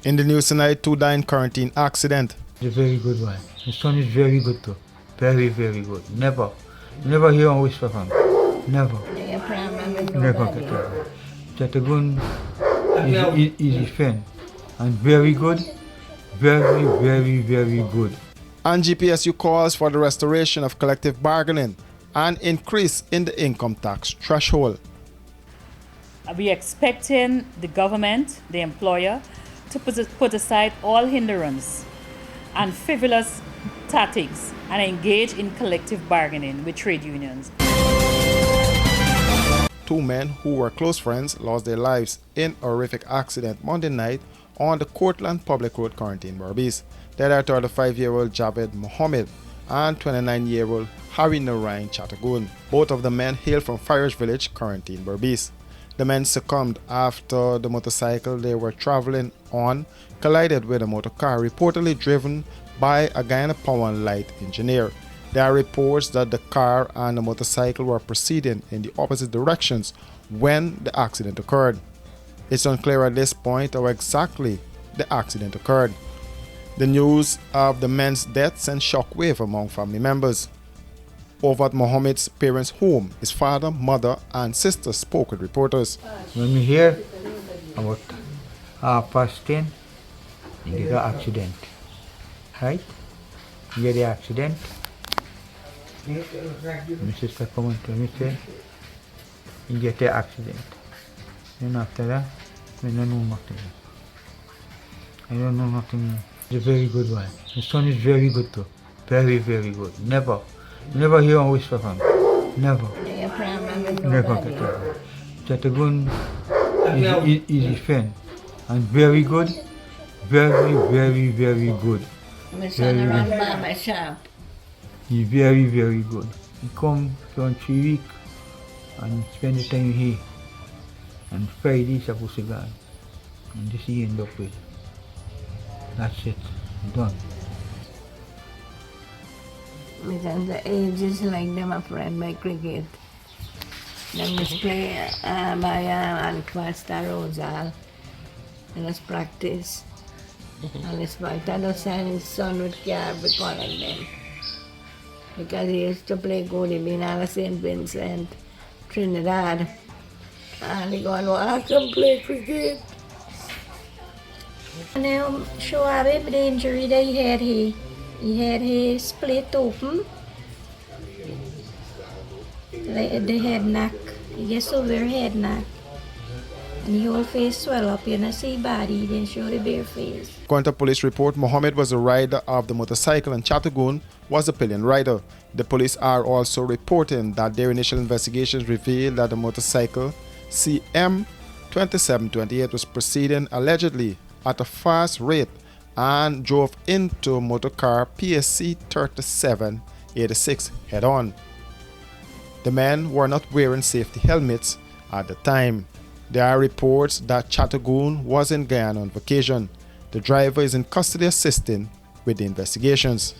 In the news tonight, 2 died in quarantine accident. It's a very good one. The son is very good too. Very, very good. Never hear a whisper from him. Never. Never get it. Chatagun is his friend. And very good. Very, very, very good. And GPSU calls for the restoration of collective bargaining and increase in the income tax threshold. We are expecting the government, the employer, to put aside all hindrance and frivolous tactics and engage in collective bargaining with trade unions. 2 men who were close friends lost their lives in a horrific accident Monday night on the Courtland Public Road, Quarantine, Berbice. They are 35-year-old Javed Mohammed and 29-year-old Harry Narayan Chatagun. Both of the men hail from Farish Village, Quarantine, Berbice. The men succumbed after the motorcycle they were traveling on collided with a motor car reportedly driven by a Guyana Power and Light engineer. There are reports that the car and the motorcycle were proceeding in the opposite directions when the accident occurred. It's unclear at this point how exactly the accident occurred. The news of the men's death sent shockwave among family members. Over at Mohammed's parents' home, his father, mother, and sister spoke with reporters. When we hear about 10:30, you get an accident. Right? You get the accident. My sister come and tell me, say, you get the accident. Then after that, I don't know nothing. I don't know nothing. It's a very good one. The son is very good too. Very, very good. Never hear a whisper from him. Never get it. Chatagun is his friend. And very good. Very, very, very good. My son runs by my shop. He's very, very good. He come for 3 weeks and spend the time here. And Friday he's supposed to go. And this he end up with. That's it. Done. Because the age is like them a friend by cricket. Them just play by Alquasta Rosal. And let's practice. And it's my dad send his son with car be calling them. Because he used to play good, he been out of St. Vincent, Trinidad. And he gone walk and play cricket. Now, Shoaib, the injury that he had his split open, like the head neck, he gets severe head neck. And the whole face swell up, you know, see body, then show the bare face. According to police report, Mohammed was the rider of the motorcycle and Chatagun was the pillion rider. The police are also reporting that their initial investigations revealed that the motorcycle CM 2728 was proceeding allegedly at a fast rate and drove into motorcar PSC 3786 head-on. The men were not wearing safety helmets at the time. There are reports that Chatagun was in Guyana on vacation. The driver is in custody assisting with the investigations.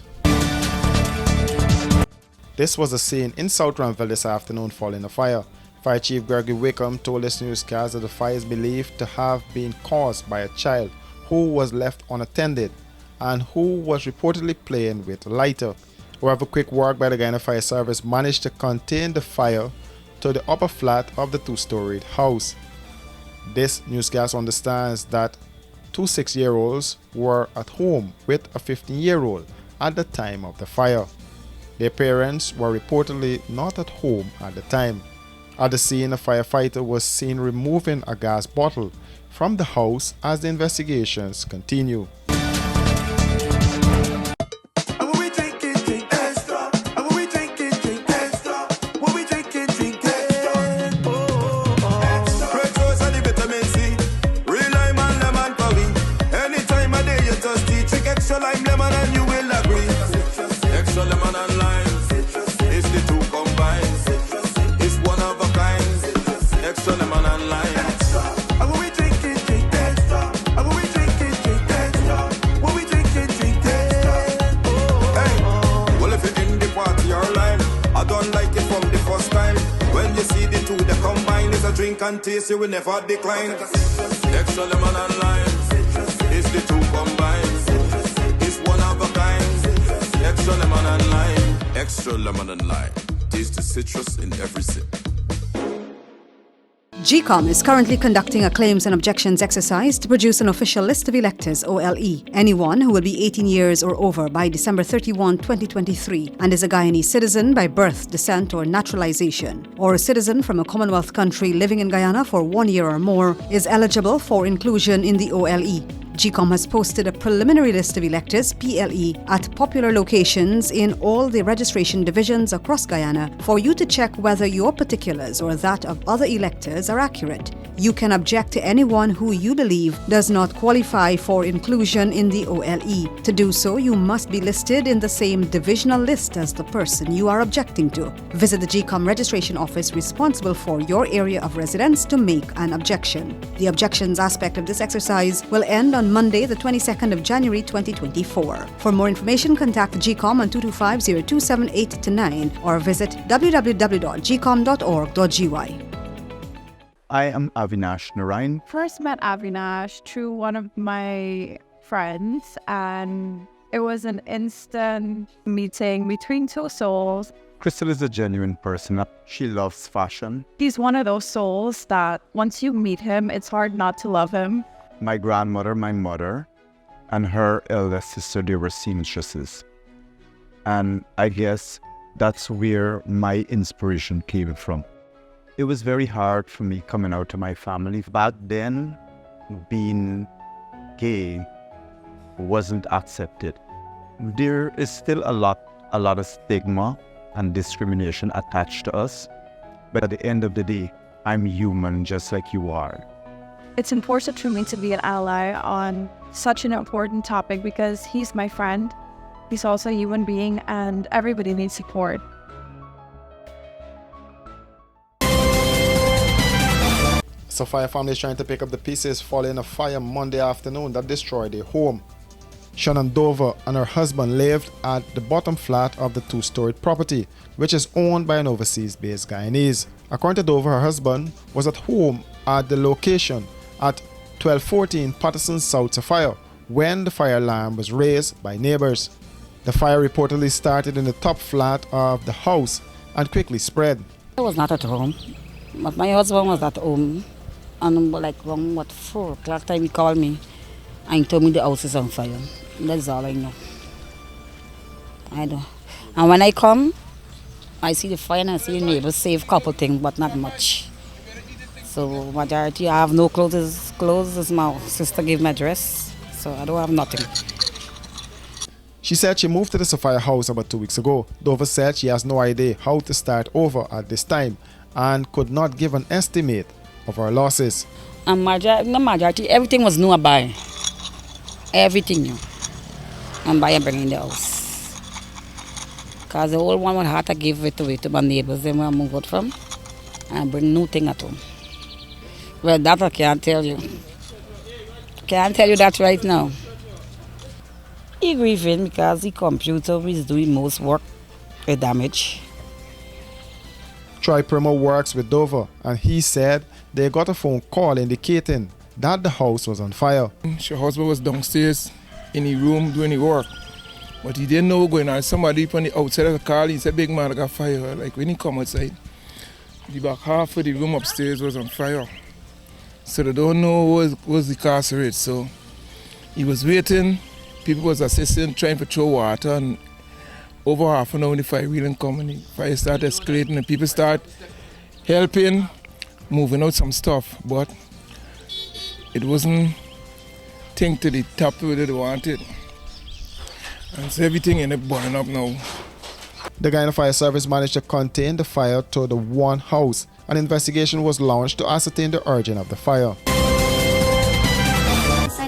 This was a scene in South Ranville this afternoon following a fire. Fire Chief Gregory Wickham told this newscast that the fire is believed to have been caused by a child who was left unattended and who was reportedly playing with a lighter. However, quick work by the Guyana Fire Service managed to contain the fire to the upper flat of the 2-storied house. This newscast understands that 2 6-year-olds were at home with a 15-year-old at the time of the fire. Their parents were reportedly not at home at the time. At the scene, a firefighter was seen removing a gas bottle from the house as the investigations continue. Drink and taste, you will never decline. Extra lemon and lime. It's the two combined. It's one of a kind. Extra lemon and lime. Extra lemon and lime. Taste the citrus in every sip. GCOM is currently conducting a claims and objections exercise to produce an official list of electors, OLE. Anyone who will be 18 years or over by December 31, 2023 and is a Guyanese citizen by birth, descent or naturalization, or a citizen from a Commonwealth country living in Guyana for 1 year or more is eligible for inclusion in the OLE. GCOM has posted a preliminary list of electors, PLE, at popular locations in all the registration divisions across Guyana for you to check whether your particulars or that of other electors are accurate. You can object to anyone who you believe does not qualify for inclusion in the OLE. To do so, you must be listed in the same divisional list as the person you are objecting to. Visit the GCOM registration office responsible for your area of residence to make an objection. The objections aspect of this exercise will end on Monday, the 22nd of January 2024. For more information, contact GCOM on 225-0278-9 or visit www.gcom.org.gy. I am Avinash Narayan. First met Avinash through one of my friends, and it was an instant meeting between two souls. Crystal is a genuine person. She loves fashion. He's one of those souls that once you meet him, it's hard not to love him. My grandmother, my mother, and her eldest sister, they were seamstresses. And I guess that's where my inspiration came from. It was very hard for me coming out to my family. Back then, being gay wasn't accepted. There is still a lot of stigma and discrimination attached to us. But at the end of the day, I'm human just like you are. It's important for me to be an ally on such an important topic because he's my friend. He's also a human being and everybody needs support. Sophia family is trying to pick up the pieces following a fire Monday afternoon that destroyed their home. Shannon Dover and her husband lived at the bottom flat of the two-storied property, which is owned by an overseas-based Guyanese. According to Dover, her husband was at home at the location at 1214 Patterson South Sophia when the fire alarm was raised by neighbors. The fire reportedly started in the top flat of the house and quickly spread. I was not at home, but my husband was at home. And like around 4 o'clock time he called me and he told me the house is on fire. That's all I know. I don't. And when I come, I see the fire and I see the neighbors save a couple things, but not much. So majority, I have no clothes. Clothes is my sister gave me a dress, so I don't have nothing. She said she moved to the Sophia house about 2 weeks ago. Dover said she has no idea how to start over at this time and could not give an estimate of her losses. And majority, everything was new I buy. Everything new. And buy and bring in the house. Because the old one would have to give it away to my neighbors, then where I move out from, and bring new thing at home. Well, that I can't tell you. Can't tell you that right now. He grieving because the computer is doing most work with damage. Troy Primo works with Dover, and he said they got a phone call indicating that the house was on fire. Her husband was downstairs in the room doing the work, but he didn't know what was going on. Somebody from the outside of the car, he said, "Big man, I got fire." Like when he come outside, the back half of the room upstairs was on fire. So they don't know what was the cause of it. So he was waiting. People was assisting, trying to throw water, and over half an hour the fire really come and the fire started escalating and people start helping, moving out some stuff, but it wasn't thing to the top where they wanted. And so everything ended up burning up now. The Guyana Fire Service managed to contain the fire to the one house. An investigation was launched to ascertain the origin of the fire.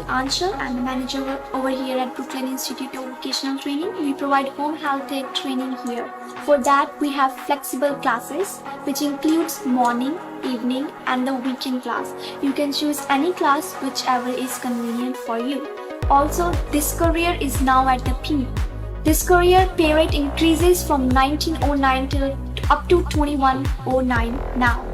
Anshul, I'm the manager over here at Brooklyn Institute of Vocational Training. We provide home health tech training here. For that, we have flexible classes, which includes morning, evening, and the weekend class. You can choose any class, whichever is convenient for you. Also, this career is now at the peak. This career pay rate increases from 1909 till up to 2109 now.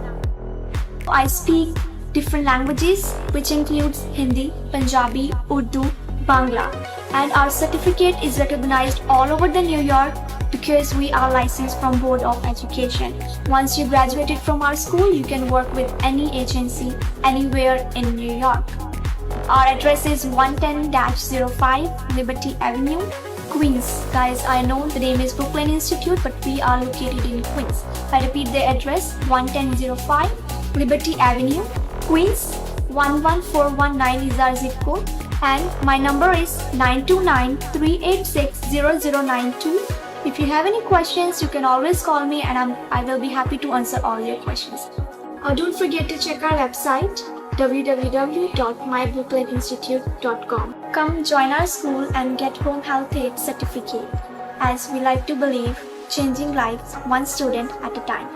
I speak different languages, which includes Hindi, Punjabi, Urdu, Bangla. And our certificate is recognized all over the New York because we are licensed from Board of Education. Once you graduated from our school, you can work with any agency anywhere in New York. Our address is 110-05 Liberty Avenue, Queens. Guys, I know the name is Brooklyn Institute, but we are located in Queens. I repeat the address, 110-05 Liberty Avenue, Queens. 11419 is our zip code, and my number is 929-386-0092. If you have any questions, you can always call me, and I will be happy to answer all your questions. Don't forget to check our website, www.mybrooklyninstitute.com. Come join our school and get home health aid certificate, as we like to believe changing lives one student at a time.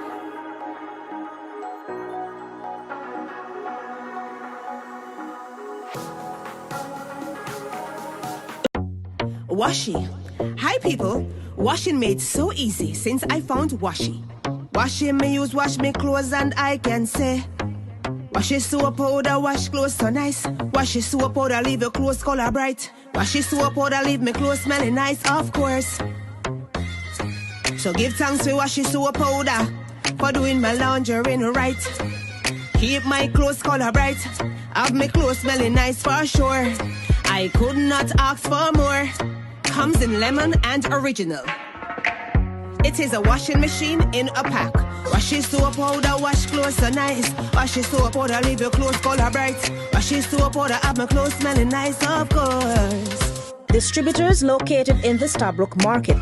Washi. Hi people. Washing made so easy since I found Washi. Washing me use wash me clothes and I can say Washi soap powder wash clothes so nice. Washi soap powder leave your clothes color bright. Washi soap powder leave me clothes smelling nice, of course. So give thanks to Washi soap powder for doing my laundry right. Keep my clothes color bright. Have my clothes smelling nice for sure. I could not ask for more. Comes in lemon and original. It is a washing machine in a pack. Washi soap powder wash clothes so nice. Washi soap powder leave your clothes color bright. Washi soap powder have my clothes smelling nice, of course. Distributors located in the Starbrook Market.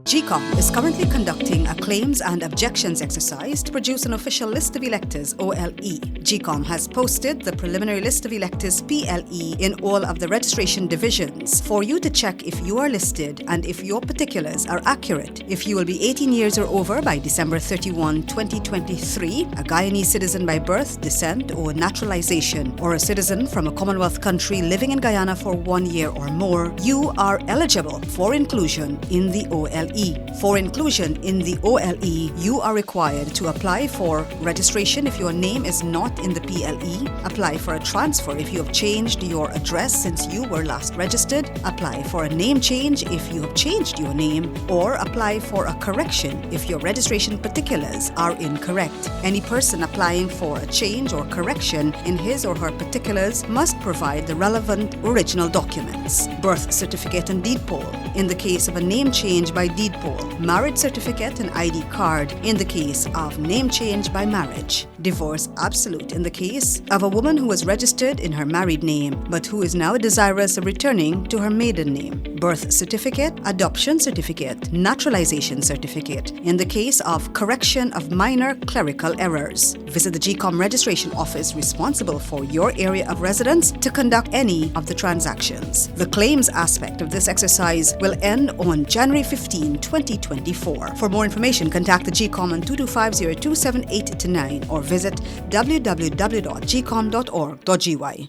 GCOM is currently conducting a claims and objections exercise to produce an official list of electors, OLE. GCOM has posted the preliminary list of electors, PLE, in all of the registration divisions for you to check if you are listed and if your particulars are accurate. If you will be 18 years or over by December 31, 2023, a Guyanese citizen by birth, descent, or naturalization, or a citizen from a Commonwealth country living in Guyana for 1 year or more, you are eligible for inclusion in the OLE. For inclusion in the OLE, you are required to apply for registration if your name is not in the PLE, apply for a transfer if you have changed your address since you were last registered, apply for a name change if you have changed your name, or apply for a correction if your registration particulars are incorrect. Any person applying for a change or correction in his or her particulars must provide the relevant original documents: birth certificate and deed poll in the case of a name change by deed poll, marriage certificate and ID card in the case of name change by marriage, divorce absolute in the case of a woman who was registered in her married name but who is now desirous of returning to her maiden name, birth certificate, adoption certificate, naturalization certificate in the case of correction of minor clerical errors. Visit the GCOM registration office responsible for your area of residence to conduct any of the transactions. The claims aspect of this exercise will end on January 15, 2024. For more information, contact the GCOM on 225-0278-9 or visit www.gcom.org.gy.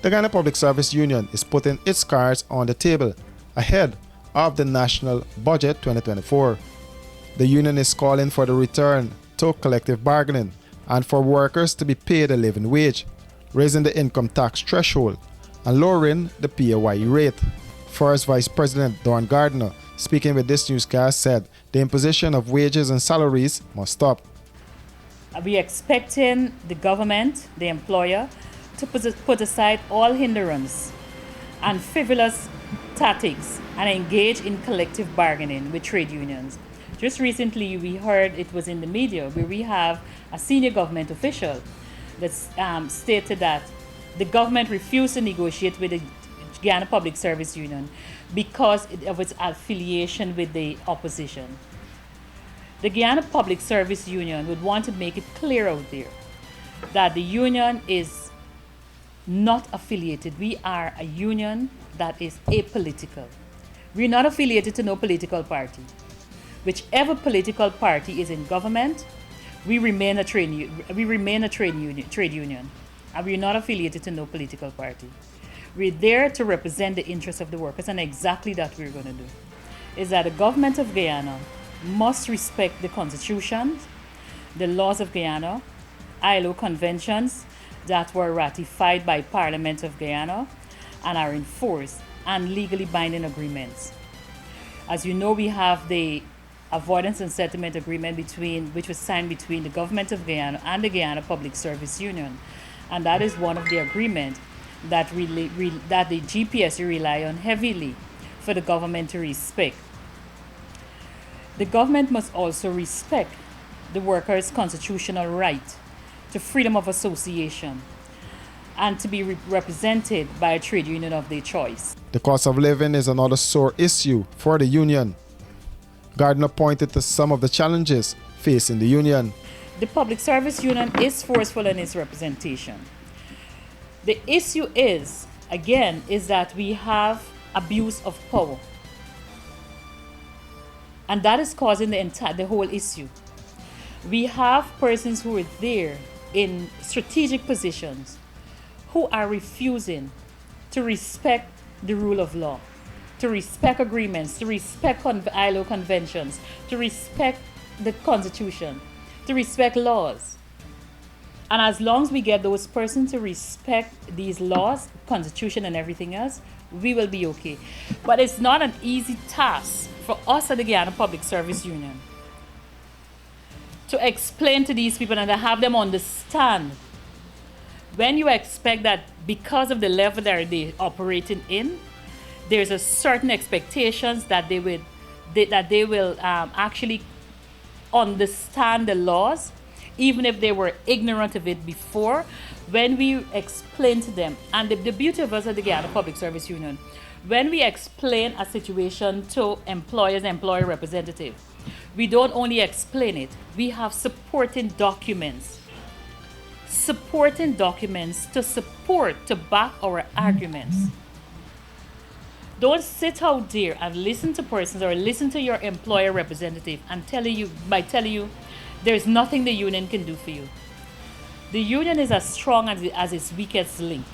The Ghana Public Service Union is putting its cards on the table ahead of the National Budget 2024. The union is calling for the return to collective bargaining and for workers to be paid a living wage, raising the income tax threshold and lowering the PAYE rate. First Vice President Dawn Gardner, speaking with this newscast, said the imposition of wages and salaries must stop. We are expecting the government, the employer, to put aside all hindrance and frivolous tactics and engage in collective bargaining with trade unions. Just recently, we heard, it was in the media, where we have a senior government official that stated that the government refused to negotiate with the Ghana Public Service Union because of its affiliation with the opposition. The Guyana Public Service Union would want to make it clear out there that the union is not affiliated. We are a union that is apolitical. We're not affiliated to no political party. Whichever political party is in government, we remain a trade union, and we're not affiliated to no political party. We're there to represent the interests of the workers, and exactly that we're going to do. Is that the government of Guyana must respect the constitution, the laws of Guyana, ILO conventions that were ratified by Parliament of Guyana and are enforced, and legally binding agreements. As you know, we have the Avoidance and Settlement Agreement which was signed between the government of Guyana and the Guyana Public Service Union. And that is one of the agreements that that the GPSU rely on heavily for the government to respect. The government must also respect the workers' constitutional right to freedom of association and to be represented by a trade union of their choice. The cost of living is another sore issue for the union. Gardner pointed to some of the challenges facing the union. The Public Service Union is forceful in its representation. The issue is that we have abuse of power. And that is causing the whole issue. We have persons who are there in strategic positions who are refusing to respect the rule of law, to respect agreements, to respect ILO conventions, to respect the Constitution, to respect laws. And as long as we get those persons to respect these laws, Constitution and everything else, we will be okay. But it's not an easy task for us at the Guyana Public Service Union to explain to these people and to have them understand when you expect that because of the level that they're operating in, there's a certain expectations that they will actually understand the laws, even if they were ignorant of it before. When we explain to them, and the beauty of us at the Guyana Public Service Union, when we explain a situation to employers and employer representatives, we don't only explain it, we have supporting documents to back our arguments. Don't sit out there and listen to persons or listen to your employer representative and tell you there's nothing the union can do for you. The union is as strong as its weakest link.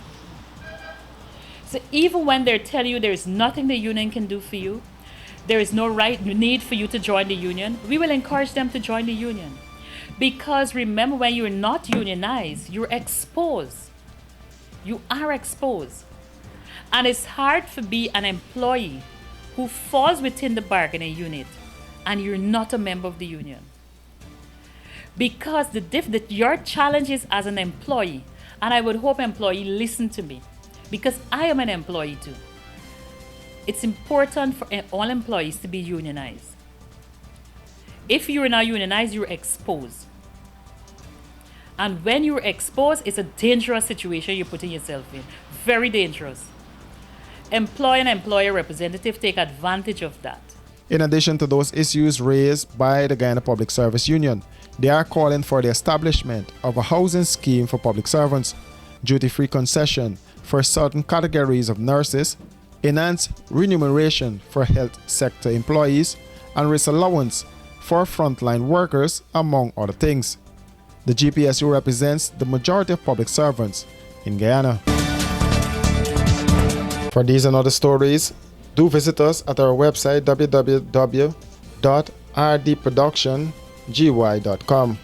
So even when they're telling you there's nothing the union can do for you, there is no need for you to join the union, we will encourage them to join the union. Because remember, when you're not unionized, you're exposed. You are exposed. And it's hard to be an employee who falls within the bargaining unit and you're not a member of the union. Because your challenges as an employee, and I would hope employees listen to me, because I am an employee too. It's important for all employees to be unionized. If you're not unionized, you're exposed. And when you're exposed, it's a dangerous situation you're putting yourself in. Very dangerous. Employer and employer representatives take advantage of that. In addition to those issues raised by the Guyana Public Service Union, they are calling for the establishment of a housing scheme for public servants, duty-free concession for certain categories of nurses, enhanced remuneration for health sector employees, and risk allowance for frontline workers, among other things. The GPSU represents the majority of public servants in Guyana. For these and other stories, do visit us at our website www.rdproductiongy.com.